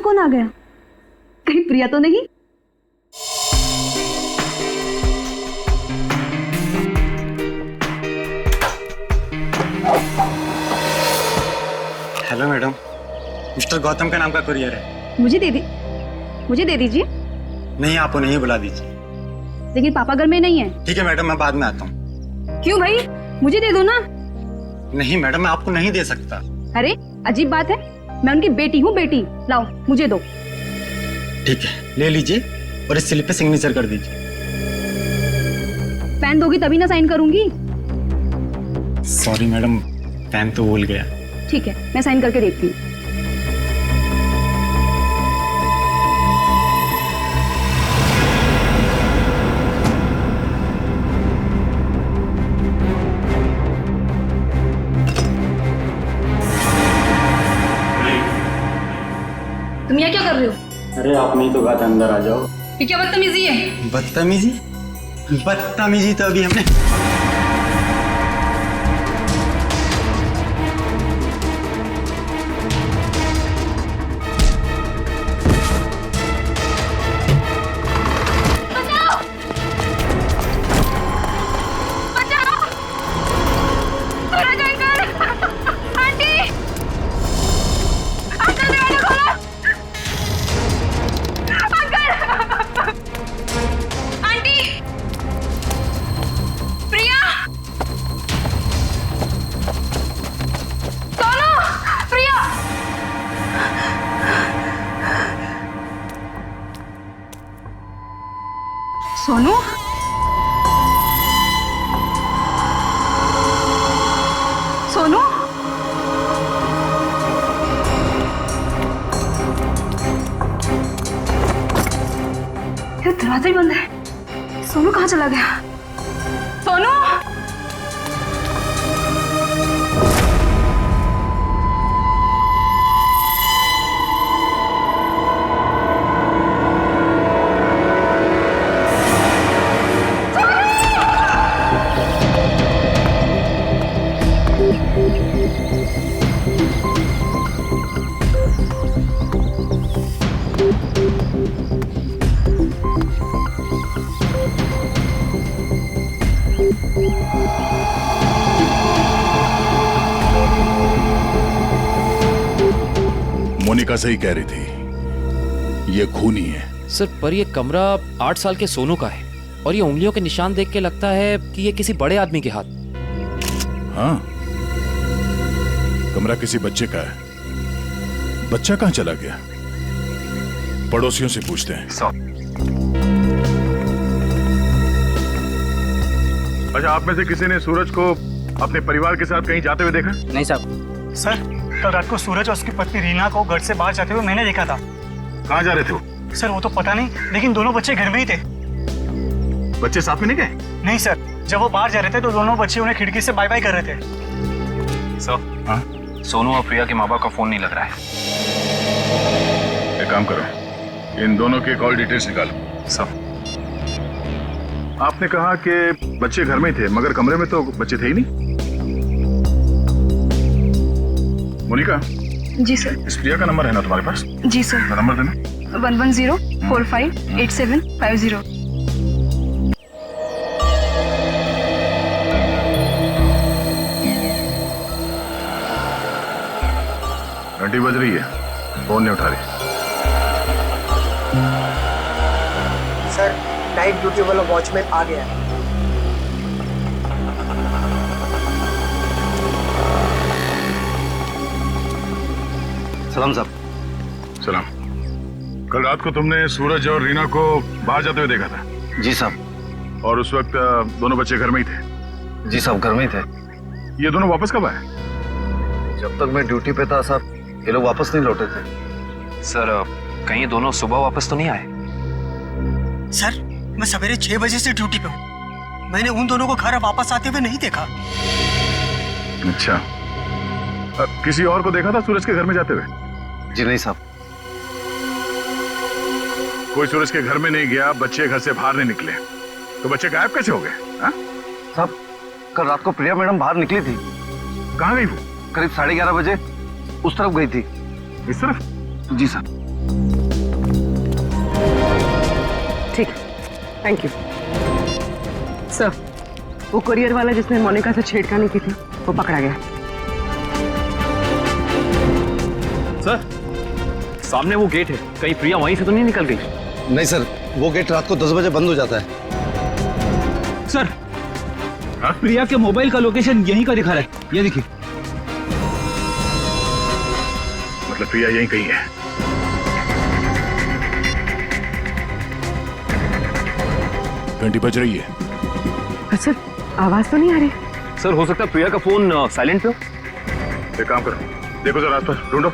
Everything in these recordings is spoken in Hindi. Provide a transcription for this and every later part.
कौन आ गया? कहीं प्रिया तो नहीं? हेलो मैडम, मिस्टर गौतम का नाम का कुरियर है। मुझे दे दीजिए। नहीं, आप उन्हें ही बुला दीजिए। लेकिन पापा घर में नहीं है। ठीक है मैडम, मैं बाद में आता हूँ। क्यों भाई, मुझे दे दो ना। नहीं मैडम, मैं आपको नहीं दे सकता। अरे अजीब बात है, मैं उनकी बेटी हूँ। बेटी लाओ, मुझे दो। ठीक है, ले लीजिए और इस स्लिप पे सिग्नेचर कर दीजिए। पेन दोगी तभी ना साइन करूंगी। सॉरी मैडम, पेन तो भूल गया। ठीक है, मैं साइन करके देखती हूँ। तुम यहाँ क्या कर रहे हो? अरे आप नहीं तो बात, अंदर आ जाओ। ये क्या बदतमीजी है? बदतमीजी तो अभी हमने सोनू, सोनू, ये दरवाजा ही बंद है। सोनू कहाँ चला गया? सोनू, मोनिका सही कह रही थी, ये खूनी है। सर, पर ये कमरा 8 साल के सोनू का है और ये उंगलियों के निशान देख के लगता है कि ये किसी बड़े आदमी के हाथ। हाँ, कमरा किसी बच्चे का है। बच्चा कहाँ चला गया? पड़ोसियों से पूछते हैं। अच्छा, आप में से किसी ने सूरज को अपने परिवार के साथ कहीं जाते हुए देखा? नहीं साहब। सर, कल रात को सूरज और उसकी पत्नी रीना को घर से बाहर जाते हुए मैंने देखा था। कहाँ जा रहे थे वो? सर, वो तो पता नहीं, लेकिन दोनों बच्चे घर में ही थे। बच्चे साथ में नहीं गए? नहीं सर, जब वो बाहर जा रहे थे तो दोनों बच्चे उन्हें खिड़की से बाय बाय कर रहे थे। सर, हाँ? सोनू और प्रिया के माँ बाप का फोन नहीं लग रहा है। एक काम करो, इन दोनों के कॉल डिटेल्स निकालो। सर, आपने कहा कि बच्चे घर में ही थे, मगर कमरे में तो बच्चे थे ही नहीं। मोनिका। जी सर। इस प्रिया का नंबर है ना तुम्हारे पास? जी सर। नंबर देना। 110458750। घंटी बज रही है, फोन नहीं उठा रही। सर, नाइट ड्यूटी वाला वॉचमैन आ गया है। सलाम साहब। सलाम। कल रात को तुमने सूरज और रीना को बाहर जाते हुए देखा था? जी साहब। और उस वक्त दोनों बच्चे घर में ही थे? जी साहब, घर में ही थे। ये दोनों वापस कब आए? जब तक मैं ड्यूटी पे था साहब, ये लोग वापस नहीं लौटे थे। सर, कहीं ये दोनों सुबह वापस तो नहीं आए? सर, मैं सवेरे 6 बजे से ड्यूटी पे हूँ। मैंने उन दोनों को घर वापस आते हुए नहीं देखा। अच्छा, किसी और को देखा था सूरज के घर में जाते हुए? जी नहीं साहब। कोई सूरज के घर में नहीं गया, बच्चे घर से बाहर नहीं निकले, तो बच्चे गायब कैसे हो गए? साहब, कल रात को प्रिया मैडम बाहर निकली थी। कहाँ गई वो? करीब 11:30 बजे उस तरफ गई थी। इस तरफ? जी साहब। ठीक है, थैंक यू सर। वो कुरियर वाला जिसने मोनिका से छेड़खानी की थी वो पकड़ा गया। सर, सामने वो गेट है, कहीं प्रिया वहीं से तो नहीं निकल गई? नहीं सर, वो गेट रात को 10 बजे बंद हो जाता है। सर, प्रिया के मोबाइल का लोकेशन यहीं का दिखा रहा है, ये देखिए। मतलब प्रिया यहीं कहीं है। घंटी बज रही है। सर, आवाज तो नहीं आ रही। सर, हो सकता है प्रिया का फोन साइलेंट पे हो। एक काम करो, देखो जरा आसपास ढूंढो।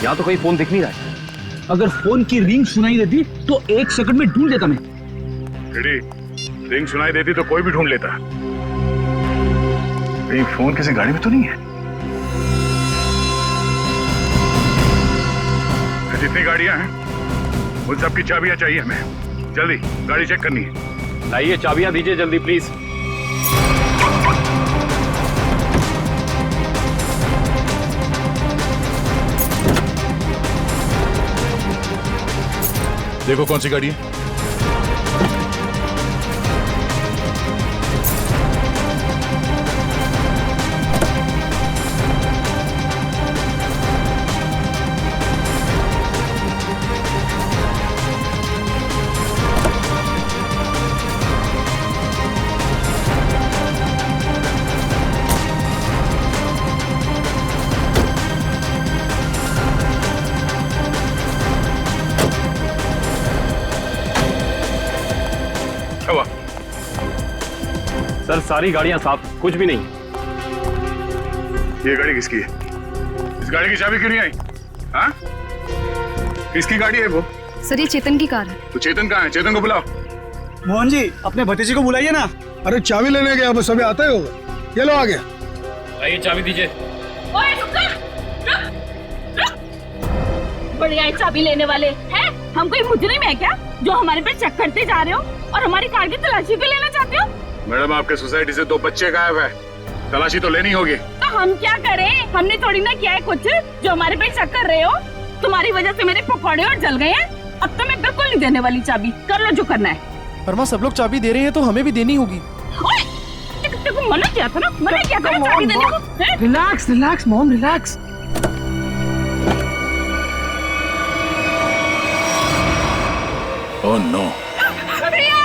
यहाँ तो कहीं फोन दिख नहीं रहा है। अगर फोन की रिंग सुनाई देती तो 1 सेकंड में ढूंढ लेता मैं। रिंग सुनाई देती तो कोई भी ढूंढ लेता। कहीं फोन किसी गाड़ी में तो नहीं है? जितनी गाड़ियां हैं उन सब की चाबियां चाहिए हमें। जल्दी गाड़ी चेक करनी है। लाइए चाबियां दीजिए जल्दी प्लीज। देखो कौन सी गाड़ी है। सर, सारी गाड़ियां साफ, कुछ भी नहीं। ये गाड़ी किसकी है? इस गाड़ी की चाबी क्यों नहीं आई? हाँ? किसकी गाड़ी है वो? सर, ये चेतन की कार है। तो चेतन कहाँ है? चेतन को बुलाओ। मोहन जी, अपने भतीजे को बुलाइए ना। अरे चाबी लेने गया, बस अभी आता ही होगा। ये लो आ गया। लाइए चाबी दीजिए। ओए रुक जा, रुक। बढ़िया है चाबी लेने वाले हैं। हम कोई मुजरिम है क्या जो हमारे पे चेक करते जा रहे हो और हमारी कार की तलाशी भी लेना चाहते हो? मैडम, आपके सोसाइटी से 2 बच्चे गायब है, तलाशी तो लेनी होगी। तो हम क्या करें? हमने थोड़ी ना किया है कुछ जो हमारे पे शक कर रहे हो। तुम्हारी वजह से मेरे पकौड़े और जल गए हैं। अब तो मैं बिल्कुल नहीं देने वाली चाबी। कर लो जो करना है। पर माँ, सब लोग चाबी दे रहे हैं तो हमें भी देनी होगी। तेको मना किया था ना, मना किया था ना चाबी देने को। Relax relax mom, relax. Oh no.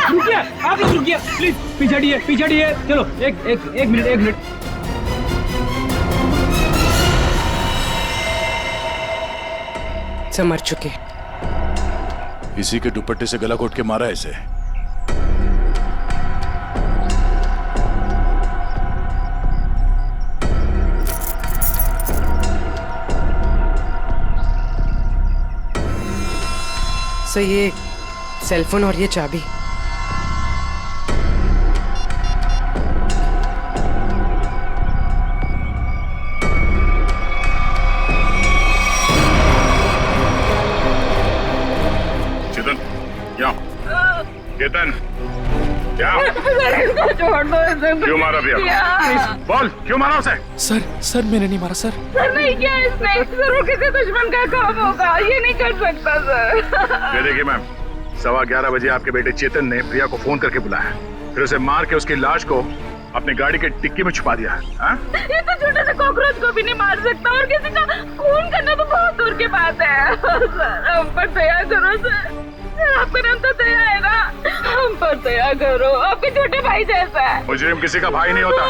रुकिए, आप लोग रुकिए प्लीज। पीछे हटिए। चलो एक मिनट। सब मर चुके। इसी के दुपट्टे से गला घोट के मारा इसे। सर, ये सेलफोन और ये चाबी। चेतन, क्या? क्यों मारा भैया? बोल, क्यों मारा उसे? सर मैंने नहीं मारा सर। सर नहीं किया इसने। जरूर किसी दुश्मन का काम होगा, ये नहीं कर सकता सर। ये देखिए मैम, 11:15 बजे आपके बेटे चेतन ने प्रिया को फोन करके बुलाया, फिर उसे मार के उसकी लाश को अपनी गाड़ी के डिक्की में छुपा दिया। ये तो छोटे से कॉकरोच को भी नहीं मार सकता और किसी का खून करना तो बहुत दूर की बात है। सर, हम पर दया करो सर। आपका नाम तो दया है ना, हम पर दया करो। आपके छोटे भाई जैसा है। मुजरिम किसी का भाई नहीं होता।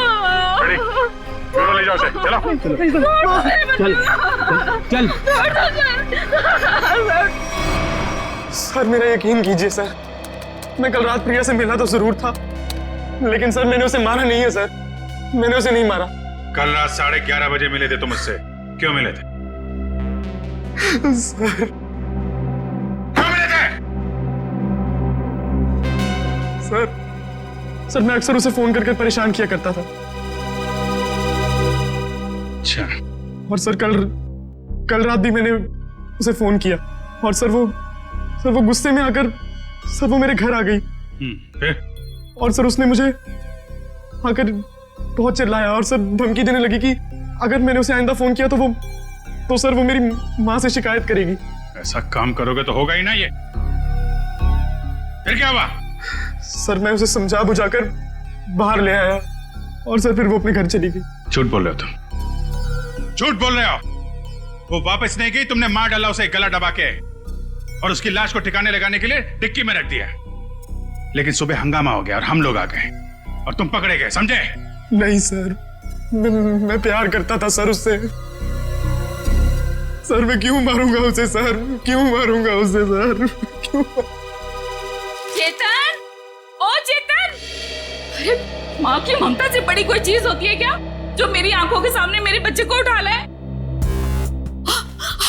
रेडी? चलो ले जाओ उसे, चलो। सर, मेरा यकीन कीजिए सर, मैं कल रात प्रिया से मिला तो जरूर था, लेकिन सर मैंने उसे मारा नहीं है सर। मैंने उसे नहीं मारा। कल रात 11:30 बजे मिले थे तुम मुझसे, क्यों मिले थे? सर, क्यों मिले थे? सर मैं अक्सर उसे फोन करके परेशान किया करता था। अच्छा। और सर कल रात भी मैंने उसे फोन किया और सर वो गुस्से में आकर सर वो मेरे घर आ गई। फिर और सर उसने मुझे आकर बहुत चिल्लाया और सर धमकी देने लगी कि अगर मैंने उसे आइंदा फोन किया तो सर वो मेरी माँ से शिकायत करेगी। ऐसा काम करोगे तो होगा ही ना ये। फिर क्या हुआ? सर मैं उसे समझा बुझाकर बाहर ले आया और सर फिर वो अपने घर चली गई। झूठ बोल रहे हो तुम, झूठ बोल रहे हो। वो वापस नहीं गई, तुमने मार डाला उसे गला दबा के और उसकी लाश को ठिकाने लगाने के लिए डिक्की में रख दिया। लेकिन सुबह हंगामा हो गया और हम लोग आ गए और तुम पकड़े गए, समझे? नहीं सर, मैं प्यार करता था सर उससे। सर मैं क्यों मारूंगा उसे सर, क्यों मारूंगा उसे सर, क्यों? चेतन, ओ चेतन, अरे माँ की ममता से बड़ी कोई चीज होती है क्या जो मेरी आंखों के सामने मेरे बच्चे को उठा ले?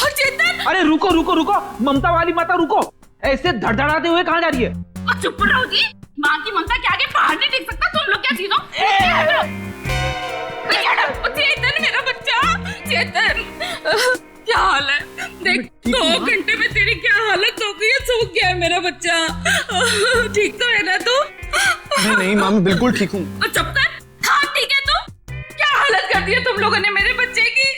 चेतन, अरे रुको रुको रुको, ममता वाली माता रुको, ऐसे धड़धड़ाते हुए कहाँ जा रही है? चुप रहो जी, माँ की ममता के आगे पहाड़ नहीं टिक सकता। तुम लोग क्या चीजों? चेतन मेरा बच्चा, चेतन क्या हाल है? देख 2 घंटे में तेरी क्या हालत हो गई है, सूख गया है मेरा बच्चा। ठीक तो है ना तू? नहीं माँ, बिल्कुल ठीक हूँ। चुप कर। हाँ ठीक है तू? क्या हालत कर दी है तुम लोगों ने मेरे बच्चे की?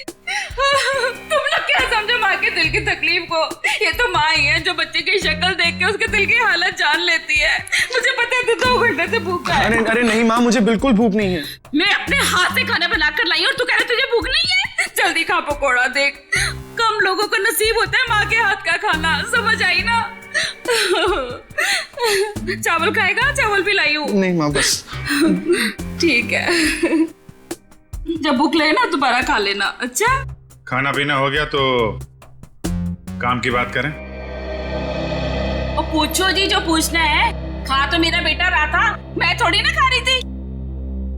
तुम लोग क्या समझो माँ के दिल की तकलीफ को? ये तो माँ ही है जो बच्चे की शक्ल देख के उसके दिल की हालत जान लेती है। मुझे पता है तू 2 घंटे से भूखा है। अरे नहीं माँ, मुझे बिल्कुल भूख नहीं है। मैं अपने हाथ से खाना बनाकर लाई और तू कह रहा तुझे भूख नहीं है? जल्दी खा पकोड़ा। देख कम लोगों को नसीब होता है माँ के हाथ का खाना, समझ आई ना? चावल खाएगा? चावल भी लाई हूँ। नहीं माँ बस। ठीक है, जब भूख लगे ना दोबारा खा लेना। अच्छा खाना पीना हो गया तो काम की बात करें। और पूछो जी जो पूछना है। खा तो मेरा बेटा रहा था, मैं थोड़ी ना खा रही थी।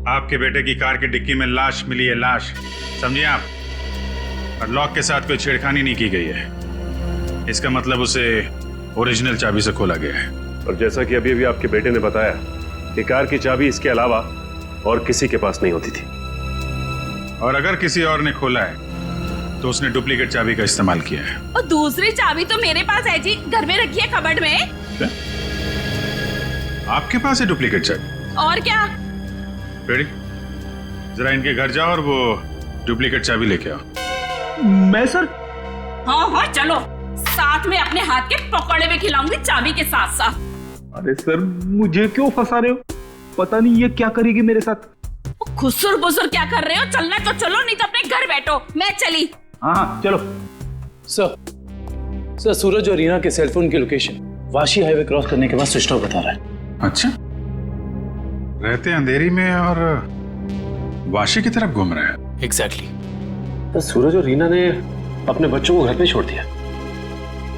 आपके बेटे की कार की डिक्की में लाश मिली है, लाश, समझिए आप। और लॉक के साथ कोई छेड़खानी नहीं की गई है। इसका मतलब उसे ओरिजिनल चाबी से खोला गया है। और जैसा कि अभी आपके बेटे ने बताया कि कार की चाबी इसके अलावा और किसी के पास नहीं होती थी। और अगर किसी और ने खोला है तो उसने डुप्लीकेट चाबी का इस्तेमाल किया है। और दूसरी चाबी तो मेरे पास है जी, घर में रखी है कबर्ड में। क्या? आपके पास है डुप्लीकेट चाबी? और क्या? बेटी जरा इनके घर जाओ और वो डुप्लीकेट चाबी लेके आओ। मैं सर? हाँ चलो, साथ में अपने हाथ के पकौड़े भी खिलाऊंगी चाबी के साथ साथ। अरे सर मुझे क्यों फंसा रहे हो? पता नहीं ये क्या करेगी मेरे साथ। खुसुर बुसुर क्या कर रहे हो? चलना तो चलो, नहीं तो अपने घर बैठो। मैं चली। हाँ चलो। सर सूरज और रीना के सेलफोन की लोकेशन वाशी हाईवे क्रॉस करने के बाद स्विच ऑफ बता रहा है। अच्छा, रहते अंधेरी में और वाशी की तरफ घूम रहे हैं। एग्जैक्टली। तो सूरज और रीना ने अपने बच्चों को घर पे छोड़ दिया।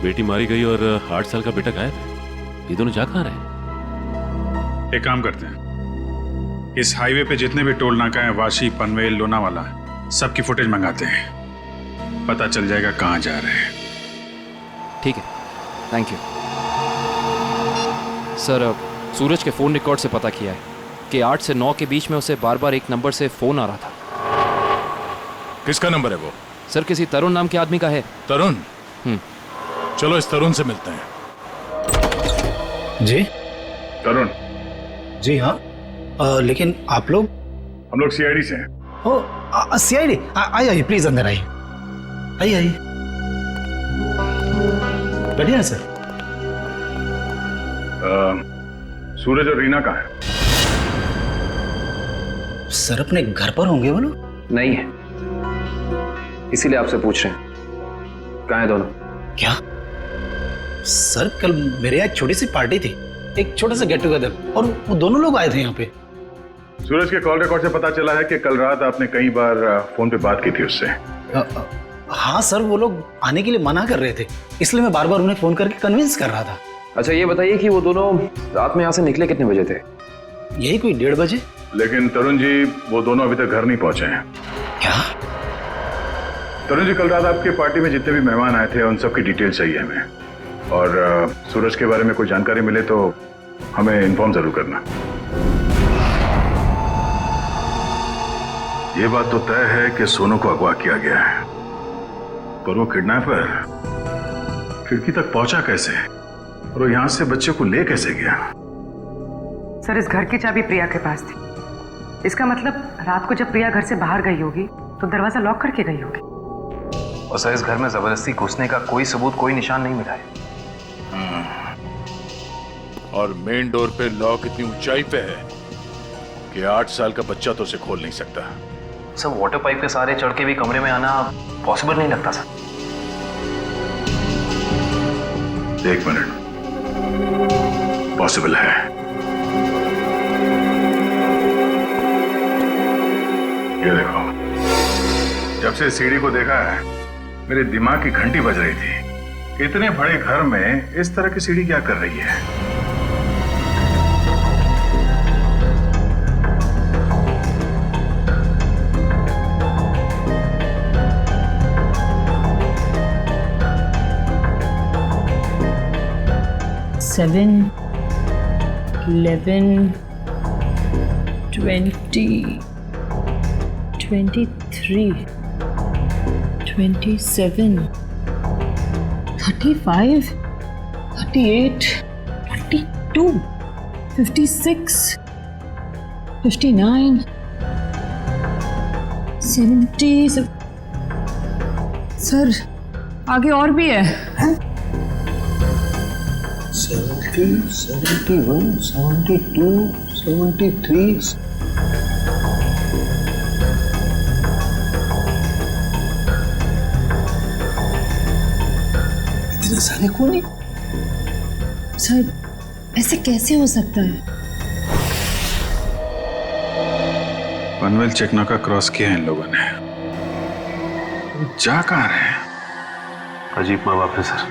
बेटी मारी गई और 8 साल का बेटा गायब है। ये दोनों जा कहाँ रहे? एक काम करते हैं, इस हाईवे पे जितने भी टोल नाका हैं, वाशी, पनवेल, लोनावाला, सबकी फुटेज मंगाते हैं। पता चल जाएगा कहाँ जा रहे हैं। ठीक है, थैंक यू सर। सूरज के फोन रिकॉर्ड से पता किया है कि 8 से 9 के बीच में उसे बार बार एक नंबर से फोन आ रहा था। किसका नंबर है वो? सर किसी तरुण नाम के आदमी का है। तरुण? चलो इस तरुण से मिलते हैं। जी तरुण? जी हाँ, लेकिन आप लोग? हम लोग सीआईडी से हैं। ओ सीआईडी? आइए प्लीज अंदर आइए। आइए बढ़िया है सर। सूरज और रीना कहाँ है? सर अपने घर पर होंगे वो लोग? नहीं है, इसीलिए आपसे पूछ रहे हैं। कहाँ है दोनों? क्या सर, कल मेरे यहाँ एक छोटी सी पार्टी थी, एक छोटा सा गेट टुगेदर, और वो दोनों लोग आए थे यहाँ पे। सूरज के कॉल रिकॉर्ड से पता चला है कि कल रात आपने कई बार फोन पे बात की थी उससे। हाँ सर, वो लोग आने के लिए मना कर रहे थे, इसलिए मैं बार बार उन्हें फोन करके कन्विंस कर रहा था। अच्छा ये बताइए कि वो दोनों रात में यहाँ से निकले कितने बजे थे? यही कोई 1:30 बजे। लेकिन तरुण जी, वो दोनों अभी तक घर नहीं पहुंचे हैं। क्या? तरुण जी, कल रात आपके पार्टी में जितने भी मेहमान आए थे उन सबकी डिटेल चाहिए हमें। और सूरज के बारे में कोई जानकारी मिले तो हमें इन्फॉर्म जरूर करना। ये बात तो तय है कि सोनू को अगवा किया गया है, पर वो किडनैपर खिड़की तक पहुंचा कैसे और वो यहां से बच्चे को ले कैसे गया? सर इस घर की चाबी प्रिया के पास थी। इसका मतलब रात को जब प्रिया घर से बाहर गई होगी तो दरवाजा लॉक करके गई होगी। और सर इस घर में जबरदस्ती घुसने का कोई सबूत, कोई निशान नहीं मिला है। और मेन डोर पे लॉक इतनी ऊंचाई पे है कि 8 साल का बच्चा तो उसे खोल नहीं सकता। सर वाटर पाइप के सहारे चढ़ के भी कमरे में आना पॉसिबल नहीं लगता सर। 1 मिनट, पॉसिबल है। ये देखो, जब से सीढ़ी को देखा है मेरे दिमाग की घंटी बज रही थी। इतने बड़े घर में इस तरह की सीढ़ी क्या कर रही है? Seven, 11, 20, 23, 27, 35, 38, 42, 56, 59, 70। सर आगे और भी है। 70, 71, 72, 73। इतने सारे कौन है? सर ऐसे कैसे हो सकता है? पनवेल चेकनाका क्रॉस किया है इन लोगों ने। जा कहाँ रहे हैं? अजीब माँ बाप है सर,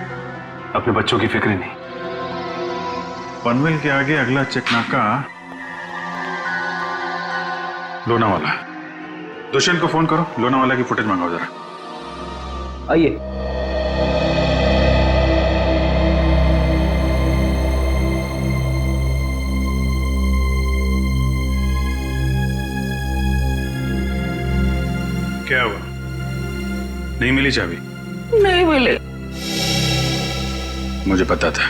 अपने बच्चों की फिक्र नहीं। पनवेल के आगे अगला चेकनाका लोनावाला। दुष्यंत को फोन करो, लोनावाला की फुटेज मंगाओ जरा। आइए। क्या हुआ? नहीं मिली चाबी? नहीं मिले। मुझे पता था।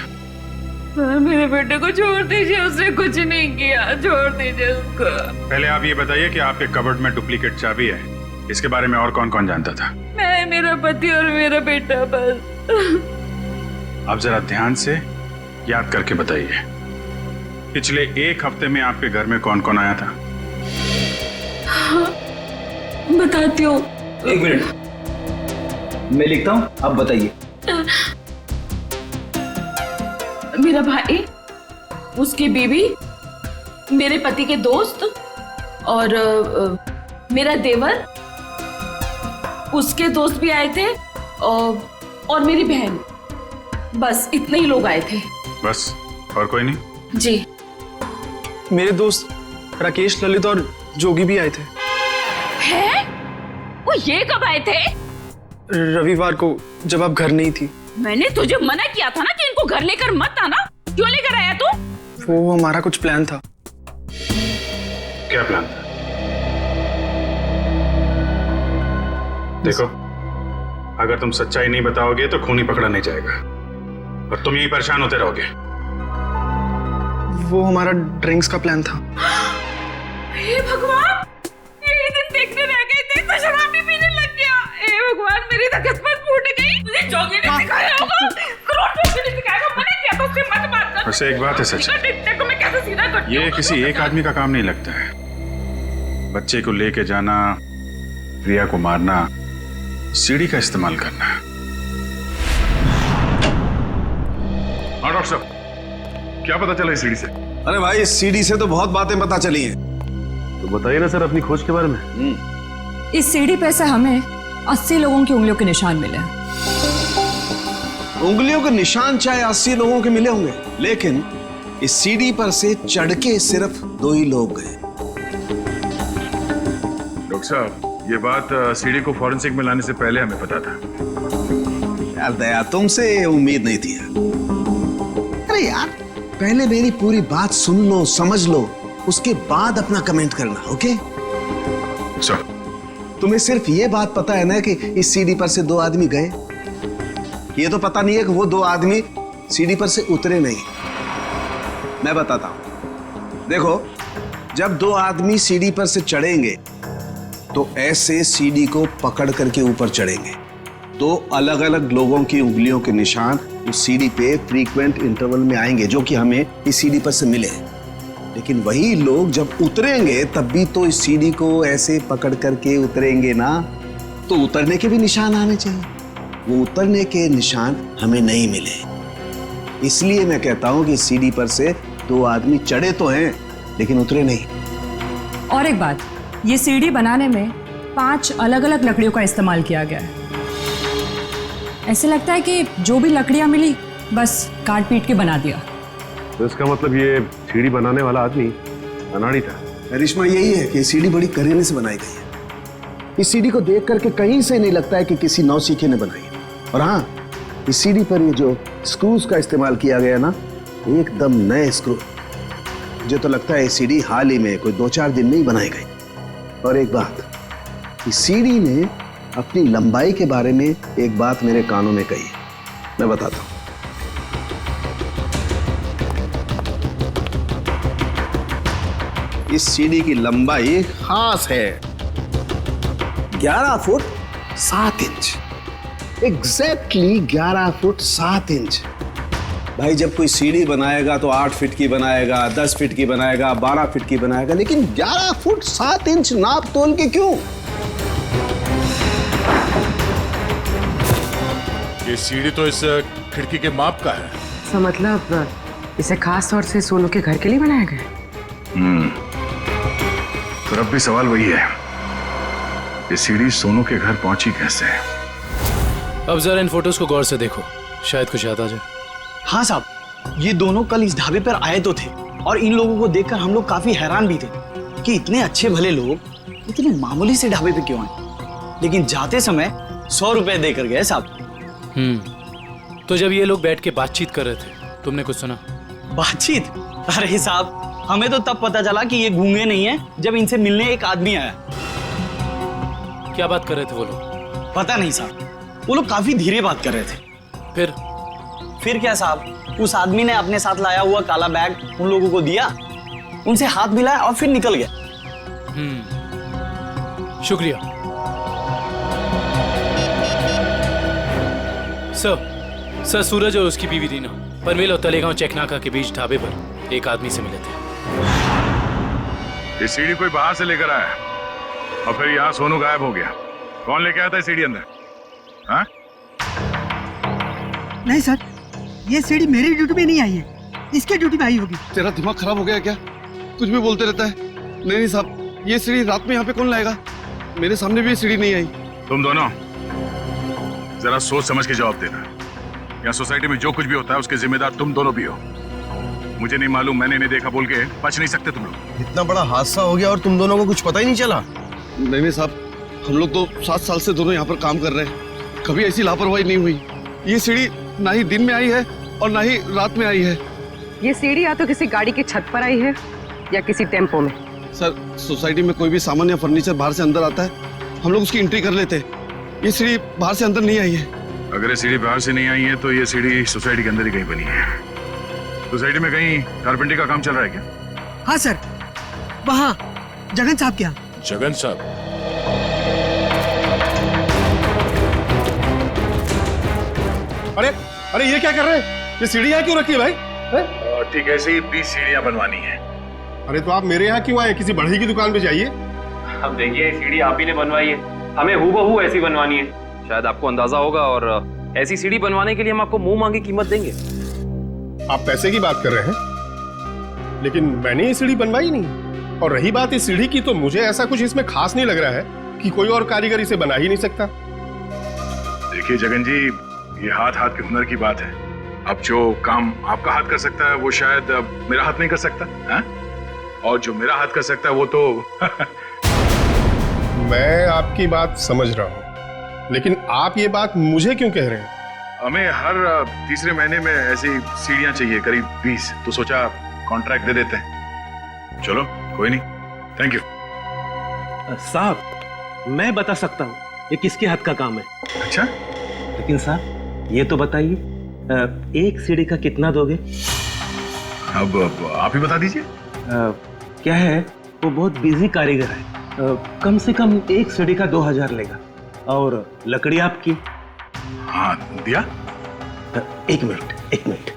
सर मेरे बेटे को छोड़ दीजिए, उसने कुछ नहीं किया, छोड़ दीजिए उसको। पहले आप ये बताइए कि आपके कबर्ड में डुप्लीकेट चाबी है, इसके बारे में और कौन कौन जानता था? मैं, मेरा पति और मेरा बेटा बस। आप जरा ध्यान से याद करके बताइए, पिछले 1 हफ्ते में आपके घर में कौन कौन आया था? बताती हूँ। 1 मिनट, मैं लिखता हूँ, आप बताइए। मेरा भाई, उसकी बीवी, मेरे पति के दोस्त और मेरा देवर, उसके दोस्त भी आए थे और मेरी बहन। बस इतने ही लोग आए थे। बस, और कोई नहीं? जी। मेरे दोस्त राकेश, ललित और जोगी भी आए थे। हैं? वो ये कब आए थे? रविवार को, जब आप घर नहीं थी। मैंने तुझे मना किया था ना कि इनको घर लेकर मत आना। क्यों लेकर आया तू? वो हमारा कुछ प्लान था। क्या प्लान था? देखो, अगर तुम सच्चाई नहीं बताओगे तो खूनी पकड़ा नहीं जाएगा और तुम यही परेशान होते रहोगे। वो हमारा ड्रिंक्स का प्लान था। हे भगवान, यही दिन देखने रह गए थे तो शराब भी पीने लग गया। हे भगवान, मेरी तो किस्मत फूट गई। मुझे जोगी ने सिखाया होगा, करोड़पति ने सिखाया होगा। मैंने किया तो उससे मत बात कर। वैसे एक बात है सच, देखो मैं कैसे सीधा करती हूँ। ये किसी एक आदमी का काम नहीं लगता है। बच्चे को लेके जाना, प्रिया को मारना, सीढ़ी का इस्तेमाल करना। हाँ डॉक्टर साहब, क्या पता चला इस सीढ़ी से? अरे भाई, इस सीढ़ी से तो बहुत बातें पता चली हैं। तो बताइए ना सर अपनी खोज के बारे में। इस सीढ़ी पे से हमें 80 लोगों की उंगलियों के निशान मिले हैं। उंगलियों के निशान चाहे 80 लोगों के मिले होंगे, लेकिन इस सीढ़ी पर से चढ़ के सिर्फ 2 ही लोग गए। डॉक्टर साहब, ये बात सीढ़ी को फॉरेंसिक में लाने से पहले हमें पता था। यार दया, तुमसे ये उम्मीद नहीं थी। अरे यार, पहले मेरी पूरी बात सुन लो, समझ लो, उसके बाद अपना कमेंट करना, ओके? तुम्हें सिर्फ ये बात पता है ना कि इस सीढ़ी पर से 2 आदमी गए, ये तो पता नहीं है कि वो दो आदमी सीढ़ी पर से उतरे नहीं। मैं बताता हूं, देखो, जब दो आदमी सीढ़ी पर से चढ़ेंगे तो ऐसे सीढ़ी को पकड़ करके ऊपर चढ़ेंगे। दो अलग अलग लोगों की उंगलियों के निशान उस सीढ़ी पे फ्रीक्वेंट इंटरवल में आएंगे, जो कि हमें इस सीढ़ी पर से मिले। लेकिन वही लोग जब उतरेंगे तब भी तो इस सीढ़ी को ऐसे पकड़ करके उतरेंगे ना, तो उतरने के भी निशान आने चाहिए। वो उतरने के निशान हमें नहीं मिले। इसलिए मैं कहता हूं कि सीढ़ी पर से दो आदमी चढ़े तो हैं लेकिन उतरे नहीं। और एक बात, ये सीढ़ी बनाने में 5 अलग अलग लकड़ियों का इस्तेमाल किया गया है। ऐसे लगता है कि जो भी लकड़ियां मिली बस काट पीट के बना दिया। तो इसका मतलब ये सीढ़ी बनाने वाला आदमी अनाड़ी था। करिश्मा यही है कि सीढ़ी बड़ी करीने से बनाई गई है। इस सीढ़ी को देख करके कहीं से नहीं लगता है कि किसी नौसीखे ने बनाई है। और हाँ, इस सीढ़ी पर ये जो स्क्रूज का इस्तेमाल किया गया ना, एकदम नए स्क्रू। मुझे तो लगता है ये सीढ़ी हाल ही में कोई 2-4 दिन में ही बनाई गई। और एक बात, इस सीढ़ी ने अपनी लंबाई के बारे में एक बात मेरे कानों में कही है, मैं बताता हूं। इस सीढ़ी की लंबाई खास है 11 foot 7 inch. Exactly 11 foot 7 inch. भाई जब कोई सीढ़ी बनाएगा तो 8 फीट की बनाएगा, 10 फीट की बनाएगा, 12 फीट की बनाएगा, लेकिन 11 फुट 7 इंच नाप तोल के क्यों? ये सीढ़ी तो इस खिड़की के माप का है। तो मतलब इसे खास तौर से सोनू के घर के लिए बनाया गया? तो अब भी सवाल वही है, ये सीढ़ी सोनू के घर पहुंची कैसे? अब जरा इन फोटोज को गौर से देखो, शायद कुछ याद आ जाए। हाँ साहब, ये दोनों कल इस ढाबे पर आए तो थे और इन लोगों को देखकर हम लोग काफी हैरान भी थे कि इतने अच्छे भले लोग इतने मामूली से ढाबे पे क्यों आए, लेकिन जाते समय 100 रुपए देकर गए साहब। तो जब ये लोग बैठ के बातचीत कर रहे थे, तुमने कुछ सुना? बातचीत? अरे साहब, हमें तो तब पता चला कि ये गूंगे नहीं है जब इनसे मिलने एक आदमी आया। क्या बात कर रहे थे वो लोग? पता नहीं साहब, वो लोग काफी धीरे बात कर रहे थे। फिर क्या साहब, उस आदमी ने अपने साथ लाया हुआ काला बैग उन लोगों को दिया, उनसे हाथ मिलाया और फिर निकल गया। शुक्रिया सर। सूरज और उसकी बीवी रीना पनवेल और तलेगांव चेकनाका के बीच ढाबे पर एक आदमी से मिले थे। ये सीढ़ी कोई बाहर से लेकर आया और फिर यहाँ सोनू गायब हो गया। कौन लेके आया था सीढ़ी अंदर? हाँ? नहीं सर, ये सीढ़ी मेरी ड्यूटी में नहीं आई है, इसके ड्यूटी में आई होगी। तेरा दिमाग खराब हो गया क्या? कुछ भी बोलते रहता है। नहीं साहब, ये सीढ़ी रात में यहाँ पे कौन लाएगा? मेरे सामने भी ये सीढ़ी नहीं आई। तुम दोनों जरा सोच समझ के जवाब देना। यहाँ सोसाइटी में जो कुछ भी होता है उसके जिम्मेदार तुम दोनों भी हो। मुझे नहीं मालूम, मैंने नहीं देखा बोल के बच नहीं सकते तुम लोग। इतना बड़ा हादसा हो गया और तुम दोनों को कुछ पता ही नहीं चला? नहीं साहब, हम लोग तो 7 साल से दोनों यहाँ पर काम कर रहे हैं, कभी ऐसी लापरवाही नहीं हुई। ये सीढ़ी ना ही दिन में आई है और ना ही रात में आई है। ये सीढ़ी या तो किसी गाड़ी की छत पर आई है या किसी टेम्पो में। सर, सोसाइटी में कोई भी सामान या फर्नीचर बाहर से अंदर आता है, हम लोग उसकी एंट्री कर लेते हैं। ये सीढ़ी बाहर से अंदर नहीं आई है। अगर ये सीढ़ी बाहर से नहीं आई है तो ये सीढ़ी सोसाइटी के अंदर ही कहीं बनी है। सोसाइटी में कहीं कारपेंटरी का काम चल रहा है क्या? हाँ सर, वहाँ जगन साहब के यहाँ। जगन साहब? अरे ये क्या कर रहे हैं? ये सीढ़ी यहाँ क्यों रखी है भाई? ठीक है, ऐसे ही 20 सीढ़ियाँ बनवानी है। अरे तो आप मेरे यहाँ क्यों आए? किसी बढ़ई की दुकान पे जाइए। अब देखिए, सीढ़ी आप ही ने बनवाई है, हमें हूबहू ऐसी बनवानी है। शायद आपको अंदाजा होगा, और ऐसी सीढ़ी बनवाने के लिए हम आपको मुंह मांगी कीमत देंगे। आप पैसे की बात कर रहे हैं, लेकिन मैंने ये सीढ़ी बनवाई नहीं। और रही बात इस सीढ़ी की, तो मुझे ऐसा कुछ इसमें खास नहीं लग रहा है कि कोई और कारीगर इसे बना ही नहीं सकता। देखिए जगन जी, ये हाथ हाथ के हुनर की बात है। अब जो काम आपका हाथ कर सकता है वो शायद मेरा हाथ नहीं कर सकता है? और जो मेरा हाथ कर सकता है वो तो मैं आपकी बात समझ रहा हूँ, लेकिन आप ये बात मुझे क्यों कह रहे हैं? हमें हर तीसरे महीने में ऐसी सीढ़ियां चाहिए, करीब 20, तो सोचा कॉन्ट्रैक्ट दे देते हैं। चलो कोई नहीं, थैंक यू। साहब, मैं बता सकता हूँ ये किसके हाथ का काम है। अच्छा? लेकिन साहब, ये तो बताइए, एक सीढ़ी का कितना दोगे? अब आप ही बता दीजिए। क्या है, वो बहुत बिजी कारीगर है, कम से कम एक सीढ़ी का 2000 लेगा। और लकड़ी आपकी? हाँ, दिया। एक मिनट,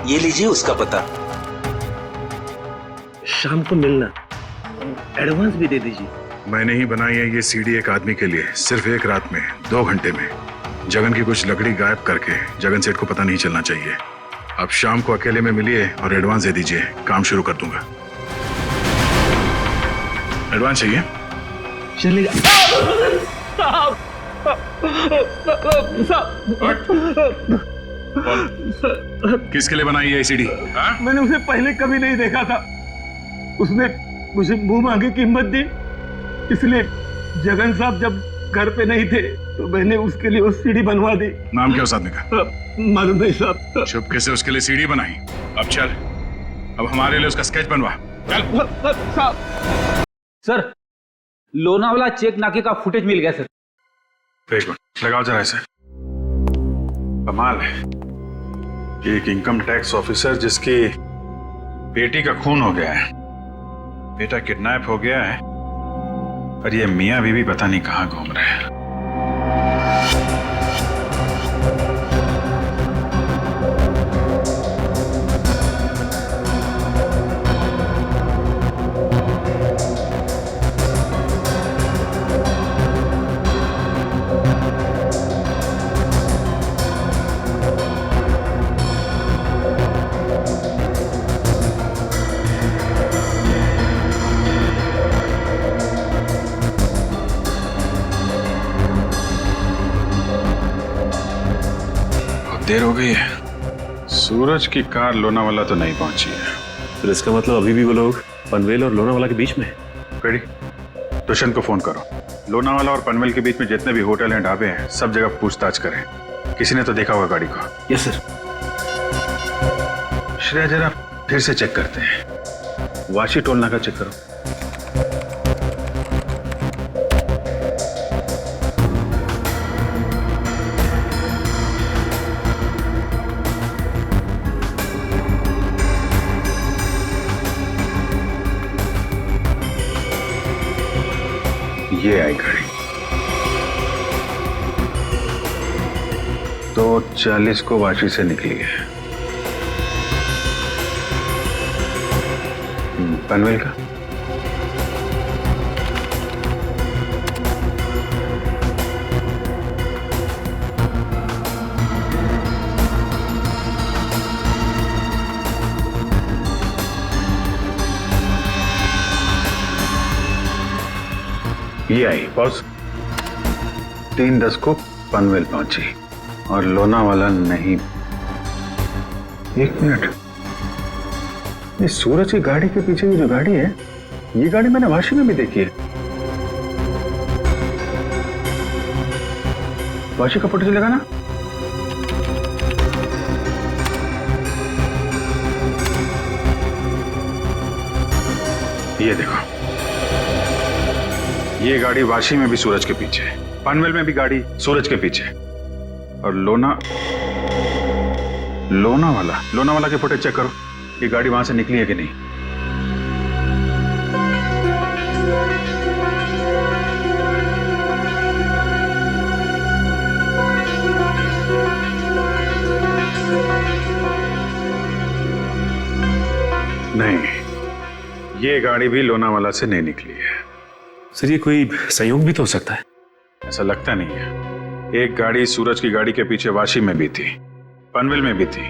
ये लीजिए उसका पता। शाम को मिलना, एडवांस भी दे दीजिए। मैंने ही बनाई है ये सीढ़ी एक आदमी के लिए, सिर्फ एक रात में, 2 घंटे में। जगन की कुछ लकड़ी गायब करके जगन सेठ को पता नहीं चलना चाहिए। अब शाम को अकेले में मिलिए और एडवांस दे दीजिए, काम शुरू कर दूंगा। एडवांस चाहिए? चलेगा। किसके लिए बनाई है सीढ़ी? मैंने उसे पहले कभी नहीं देखा था, उसने मुझे मुंह मांगी कीमत दी, इसलिए जगन साहब जब घर पे नहीं थे तो मैंने उसके लिए वो सीढ़ी बनवा दी। नाम क्या उस आदमी का? मालूम नहीं साहब। चुपके से उसके लिए सीढ़ी बनाई। अब चल, अब हमारे लिए उसका स्केच बनवा। चल। सर, लोनावाला चेक नाके का फुटेज मिल गया सर। एक मिनट लगाओ जरा इसे। कमाल है, एक इनकम टैक्स ऑफिसर जिसकी बेटी का खून हो गया है, बेटा किडनैप हो गया है, और ये मियां बीवी पता नहीं कहां घूम रहे हैं। देर हो गई है, सूरज की कार लोनावाला तो नहीं पहुंची है। फिर इसका मतलब अभी भी वो लोग पनवेल और लोनावाला के बीच में है। रेडी, दुष्यंत को फोन करो। लोनावाला और पनवेल के बीच में जितने भी होटल हैं, ढाबे हैं, सब जगह पूछताछ करें। किसी ने तो देखा होगा गाड़ी को। Yes sir. श्रेया जरा फिर से चेक करते हैं, वाशी टोल नाका चेक करो। ये आई गाड़ी 2:40 को वाशी से निकली है। पनवेल का ये आई बॉस, 3:10 को पनवेल पहुंची और लोनावाला नहीं। 1 मिनट, ये सूरज की गाड़ी के पीछे की जो गाड़ी है, ये गाड़ी मैंने वाशी में भी देखी है। वाशी का फोटो लगा ना? ये देखो, ये गाड़ी वाशी में भी सूरज के पीछे, पनवेल में भी गाड़ी सूरज के पीछे, और लोनावाला के फुटेज चेक करो, ये गाड़ी वहां से निकली है कि नहीं। नहीं, ये गाड़ी भी लोनावाला से नहीं निकली है। सर, ये कोई संयोग भी तो हो सकता है। ऐसा लगता नहीं है। एक गाड़ी सूरज की गाड़ी के पीछे वाशी में भी थी, पनवेल में भी थी।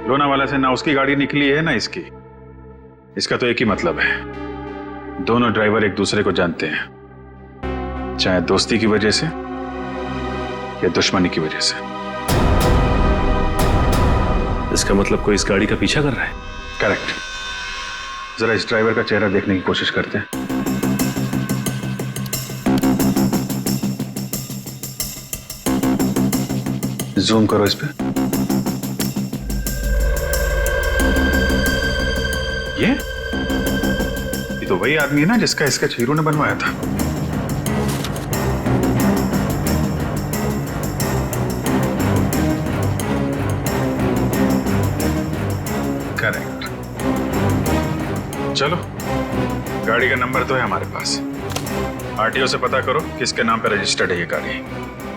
लोनावाला से ना उसकी गाड़ी निकली है ना इसकी। इसका तो एक ही मतलब है, दोनों ड्राइवर एक दूसरे को जानते हैं, चाहे दोस्ती की वजह से या दुश्मनी की वजह से। इसका मतलब कोई इस गाड़ी का पीछा कर रहा है। करेक्ट। जरा इस ड्राइवर का चेहरा देखने की कोशिश करते हैं। जूम करो इस पे। ये तो वही आदमी है ना जिसका स्केच हीरो ने बनवाया था। करेक्ट। चलो, गाड़ी का नंबर तो है हमारे पास। आरटीओ से पता करो किसके नाम पे रजिस्टर्ड है ये गाड़ी,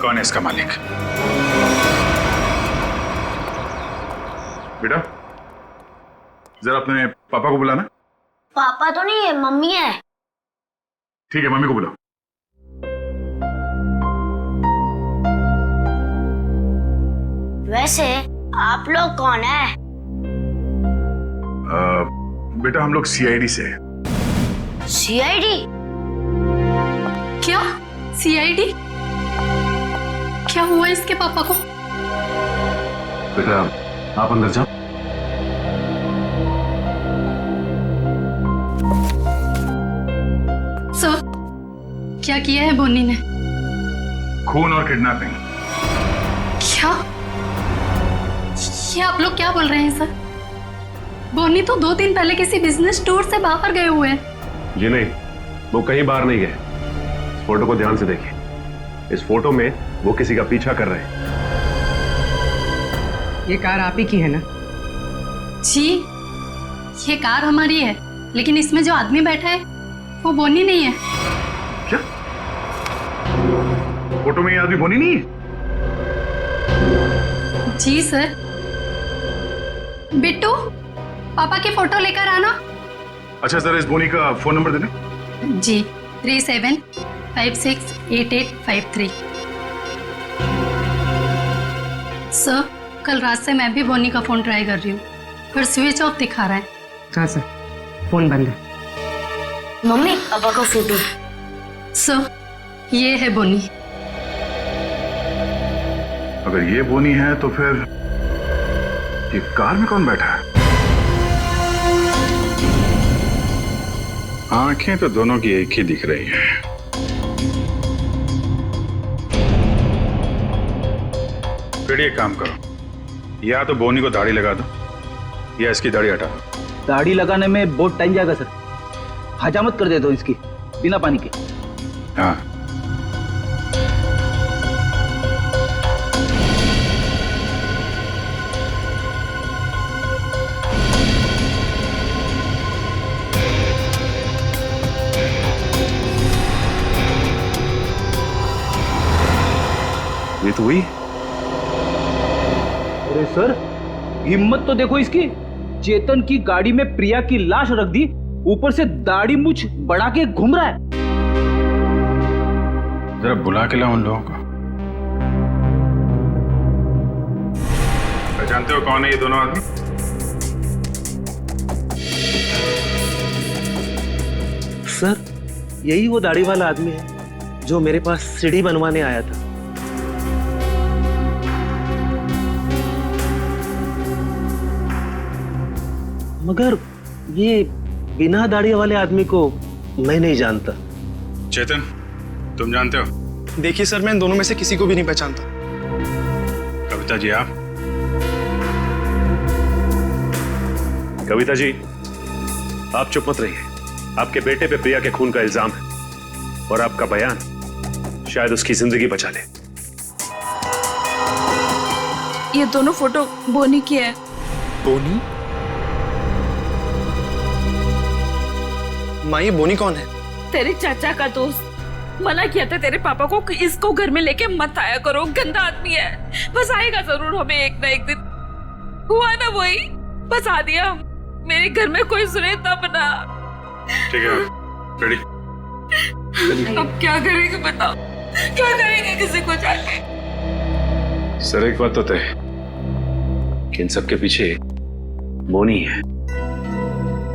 कौन है इसका मालिक। बेटा, जरा अपने पापा को बुलाना। पापा तो नहीं है, मम्मी है। ठीक है, मम्मी को बुलाओ। वैसे आप लोग कौन है? बेटा, हम लोग सीआईडी से हैं। सीआईडी? क्या सीआईडी? क्या हुआ इसके पापा को? बेटा, आप अंदर जाओ। सर, क्या किया है बोनी ने? खून और किडनैपिंग। क्या? ये आप लोग क्या बोल रहे हैं सर? बोनी तो 2 दिन पहले किसी बिजनेस टूर से बाहर गए हुए हैं। जी नहीं, वो कहीं बाहर नहीं गए। इस फोटो को ध्यान से देखिए। इस फोटो में वो किसी का पीछा कर रहे हैं। ये कार आप ही की है ना? जी, ये कार हमारी है, लेकिन इसमें जो आदमी बैठा है वो बोनी नहीं है। क्या? फोटो में ये आदमी बोनी नहीं है? जी सर। बिट्टू, पापा की फोटो लेकर आना। अच्छा, जरा इस बोनी का फोन नंबर देना। जी, 37568853। सर, कल रात से मैं भी बोनी का फोन ट्राई कर रही हूँ, पर स्विच ऑफ दिखा रहा है। हाँ सर, फोन बंद है। मम्मी, पापा का फोटो। सर, ये है बोनी। अगर ये बोनी है तो फिर ये कार में कौन बैठा है? आंखें तो दोनों की एक ही दिख रही हैं। फिर एक काम करो, या तो बोनी को दाढ़ी लगा दो या इसकी दाढ़ी हटा दो। दाढ़ी लगाने में बहुत टाइम जाएगा सर, हजामत कर दे दो इसकी बिना पानी के। हाँ, ये तो हुई। अरे सर, हिम्मत तो देखो इसकी। चेतन की गाड़ी में प्रिया की लाश रख दी, ऊपर से दाढ़ी मूछ बढ़ा के घूम रहा है। जरा बुला के लाओ उन लोगों को। जानते हो कौन है ये दोनों आदमी? सर, यही वो दाढ़ी वाला आदमी है जो मेरे पास सीढ़ी बनवाने आया था। मगर ये बिना दाढ़ी वाले आदमी को मैं नहीं जानता। चेतन, तुम जानते हो? देखिए सर, मैं इन दोनों में से किसी को भी नहीं पहचानता। कविता जी, आप? कविता जी, आप चुप मत रहिए। आपके बेटे पे प्रिया के खून का इल्जाम है और आपका बयान शायद उसकी जिंदगी बचा ले। ये दोनों फोटो बोनी की है। बोनी? माँ, ये बोनी कौन है? तेरे चाचा का दोस्त। मना किया था तेरे पापा को कि इसको घर में लेके मत आया करो, गंदा आदमी है। बस आएगा जरूर हमें एक ना एक दिन। हुआ ना वही, बस आ दिया। मेरे घर में कोई सुने तब ना। ठीक है, रेडी? अब क्या करेंगे बताओ, क्या करेंगे किसी को जाके? सर, एक बात तो तय है कि इन सबके पीछे बोनी है।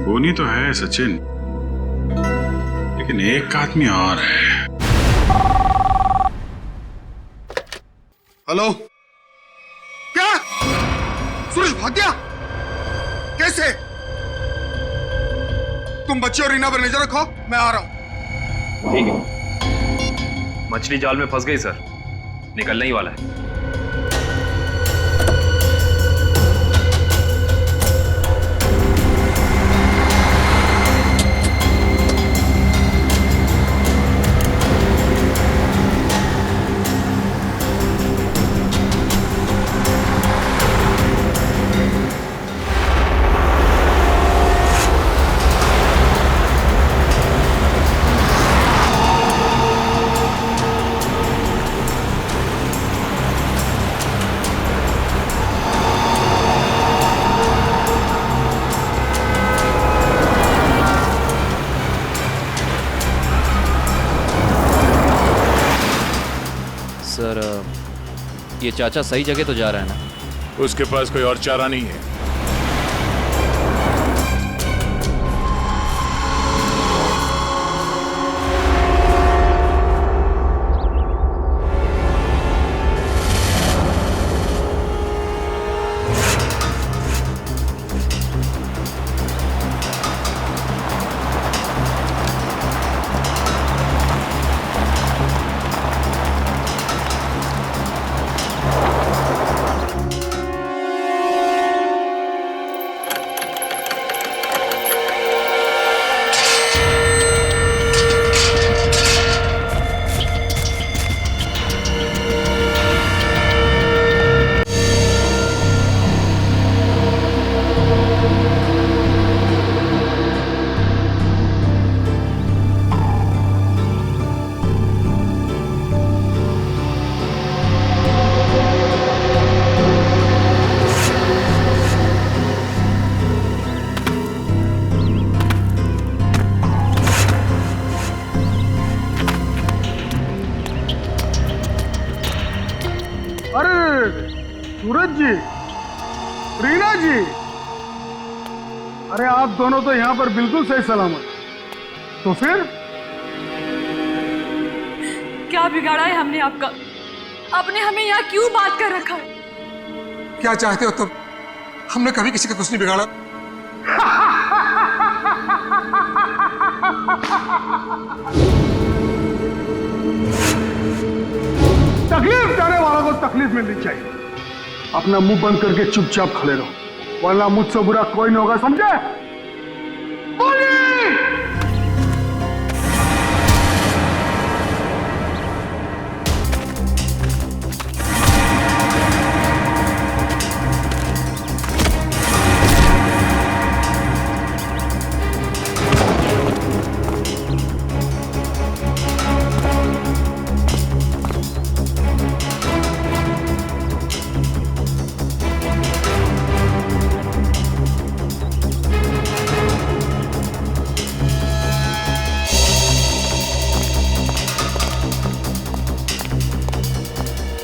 बोनी तो है सचिन, लेकिन एक आदमी और है। हेलो, क्या सूरज भाग गया? कैसे? तुम बच्चे और रीना पर नजर रखो, मैं आ रहा हूं। ठीक है। मछली जाल में फंस गई सर, निकलने ही वाला है। ये चाचा सही जगह तो जा रहा है ना? उसके पास कोई और चारा नहीं है। सूरज जी, रीना जी, अरे आप दोनों तो यहाँ पर बिल्कुल सही सलामत। तो फिर क्या बिगाड़ा है हमने आपका? आपने हमें यहाँ क्यों बात कर रखा है? क्या चाहते हो तुम? हमने कभी किसी का कुछ नहीं बिगाड़ा। तकलीफ देने वालों को तकलीफ मिलनी चाहिए। अपना मुंह बंद करके चुपचाप खड़े रहो, वरना मुझसे बुरा कोई नहीं होगा, समझे? बोलिए।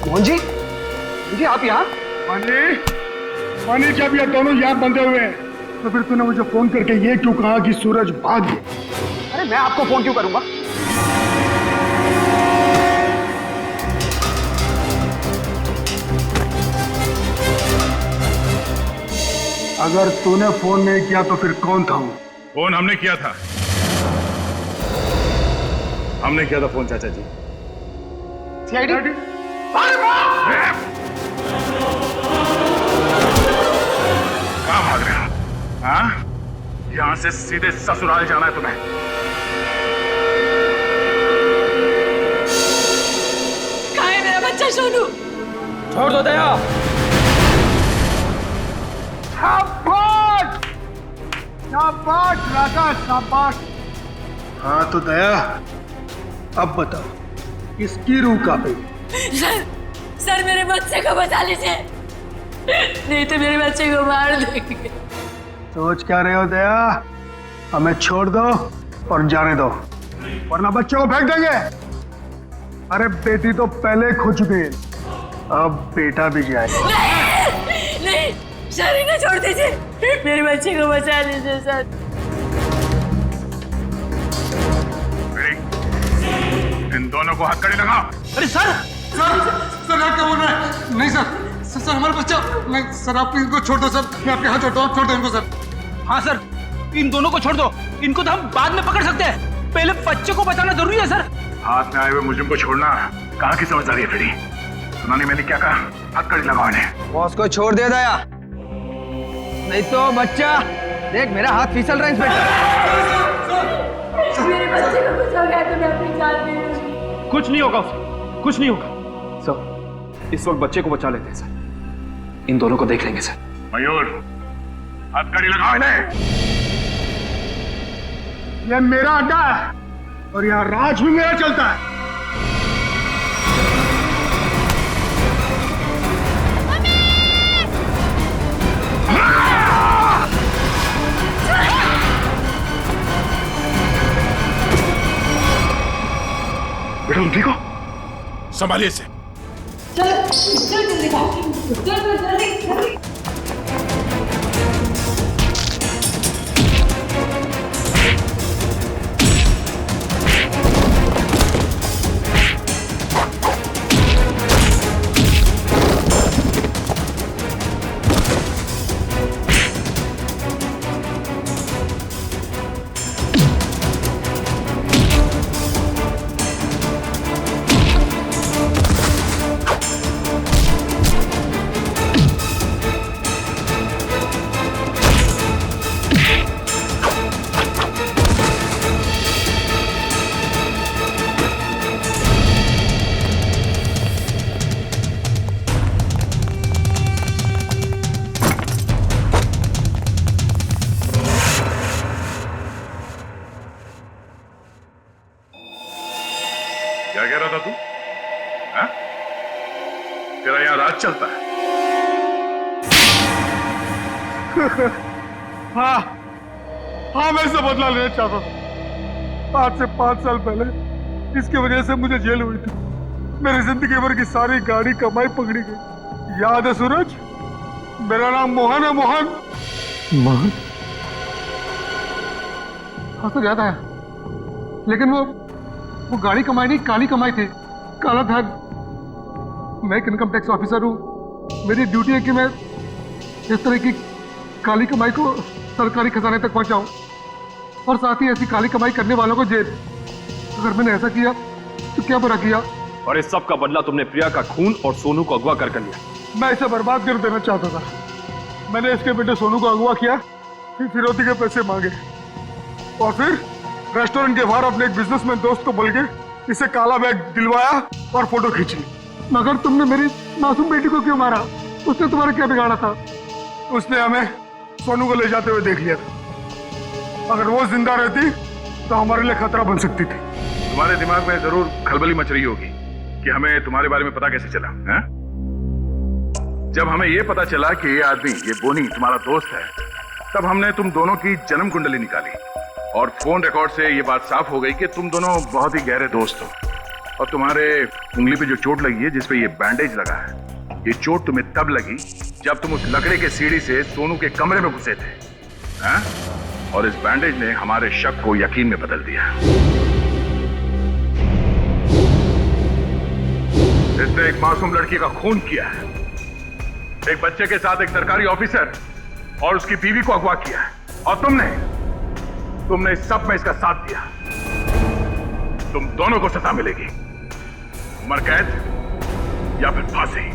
मोहन जी, जी आप यहाँ? मानी जब ये दोनों यहाँ बंधे हुए हैं, तो फिर तूने मुझे फोन करके ये क्यों कहा कि सूरज भाग गया? अरे मैं आपको फोन क्यों करूंगा? अगर तूने फोन नहीं किया तो फिर कौन था वो? फोन हमने किया था। हमने किया था फोन चाचा जी। सीआईडी? कहाँ भाग रहे हो? हाँ? यहां से सीधे ससुराल जाना है तुम्हें। कहाँ है मेरा बच्चा सोनू? छोड़ दो दया। शाबाश! शाबाश राजा, शाबाश। हाँ तो दया, अब बताओ किसकी रूह कांपे? सर मेरे बच्चे को बचा लीजिए, नहीं तो मेरे बच्चे को मार देंगे। सोच क्या रहे हो दया? हमें छोड़ दो और जाने दो, वरना बच्चों को फेंक देंगे। अरे बेटी तो पहले खो चुकी है, अब बेटा भी जाए। नहीं सर, इन्हें छोड़ दीजिए, मेरे बच्चे को बचा लीजिए सर। इन दोनों को हथकड़ी लगाओ। अरे सर सर आप क्या बोल रहे हैं? नहीं सर हमारा बच्चा। नहीं सर, आप इनको छोड़ दो सर, मैं आपके हाथ छोड़ता हूँ, छोड़ दो इनको सर। हाँ सर, इन दोनों को छोड़ दो, इनको तो हम बाद में पकड़ सकते हैं, पहले बच्चे को बचाना जरूरी है सर। हाथ में आए हुए मुजरिम को छोड़ना कहाँ की समझदारी है फिरी? सुना नहीं मैंने क्या कहा? हथकड़ी लगाओ इन्हें। बॉस को छोड़ दे दया, नहीं तो बच्चा देख मेरा हाथ फिसल रहा है इंस्पेक्टर। मेरे बच्चे को कुछ हो गया तो मैं अपनी जान दे दूंगी। कुछ नहीं होगा उसे, कुछ नहीं होगा सर। इस वक्त बच्चे को बचा लेते हैं सर, इन दोनों को देख लेंगे सर। मयूर, हथकड़ी लगाओ इन्हें। ये मेरा अड्डा है और यहाँ राज भी मेरा चलता है। बेटा तुम ठीक हो? संभालिए इसे। चलो क्या कह रहा था तू? हाँ? तेरा यहाँ राज चलता है? हाँ हाँ, मैं इससे बदला लेना चाहता था। आज से 5 साल पहले इसकी वजह से मुझे जेल हुई थी। मेरी जिंदगी भर की सारी गाड़ी कमाई पकड़ी गई। याद है सूरज? मेरा नाम मोहन है, मोहन। मोहन? हाँ तो याद आया, लेकिन वो गाड़ी कमाई नहीं, काली कमाई थी। काला धन। मैं एक इनकम टैक्स ऑफिसर हूँ। मेरी ड्यूटी है कि मैं इस तरह की काली कमाई को सरकारी खजाने तक पहुंचाऊं और साथ ही ऐसी काली कमाई करने वालों को जेल। अगर मैंने ऐसा किया तो क्या बुरा किया? और इस सब का बदला तुमने प्रिया का खून और सोनू को अगवा कर लिया। मैं इसे बर्बाद कर देना चाहता था। मैंने इसके बेटे सोनू को अगवा किया, फिर फिरौती के पैसे मांगे और फिर रेस्टोरेंट के बाहर अपने एक बिजनेसमैन दोस्त को बोल के इसे काला बैग दिलवाया और फोटो खींची। मगर तुमने मेरी मासूम बेटी को क्यों मारा? उसने तुम्हारा क्या बिगाड़ा था? उसने हमें सोनू को ले जाते हुए देख लिया था। अगर वो जिंदा रहती तो हमारे लिए खतरा बन सकती थी। तुम्हारे दिमाग में जरूर खलबली मच रही होगी कि हमें तुम्हारे बारे में पता कैसे चला है? जब हमें ये पता चला कि ये आदमी, ये बोनी तुम्हारा दोस्त है, तब हमने तुम दोनों की जन्म कुंडली निकाली और फोन रिकॉर्ड से ये बात साफ हो गई कि तुम दोनों बहुत ही गहरे दोस्त हो। और तुम्हारे उंगली पे जो चोट लगी है, जिसपे ये बैंडेज लगा है, ये चोट तुम्हें तब लगी जब तुम उस लकड़े के सीढ़ी से सोनू के कमरे में घुसे थे, हैं? और इस बैंडेज ने हमारे शक को यकीन में बदल दिया। इसने एक मासूम लड़की का खून किया है, एक बच्चे के साथ एक सरकारी ऑफिसर और उसकी बीवी को अगवा किया है, और तुमने इस सब में इसका साथ दिया। तुम दोनों को सजा मिलेगी, उम्र कैद या फिर फांसी।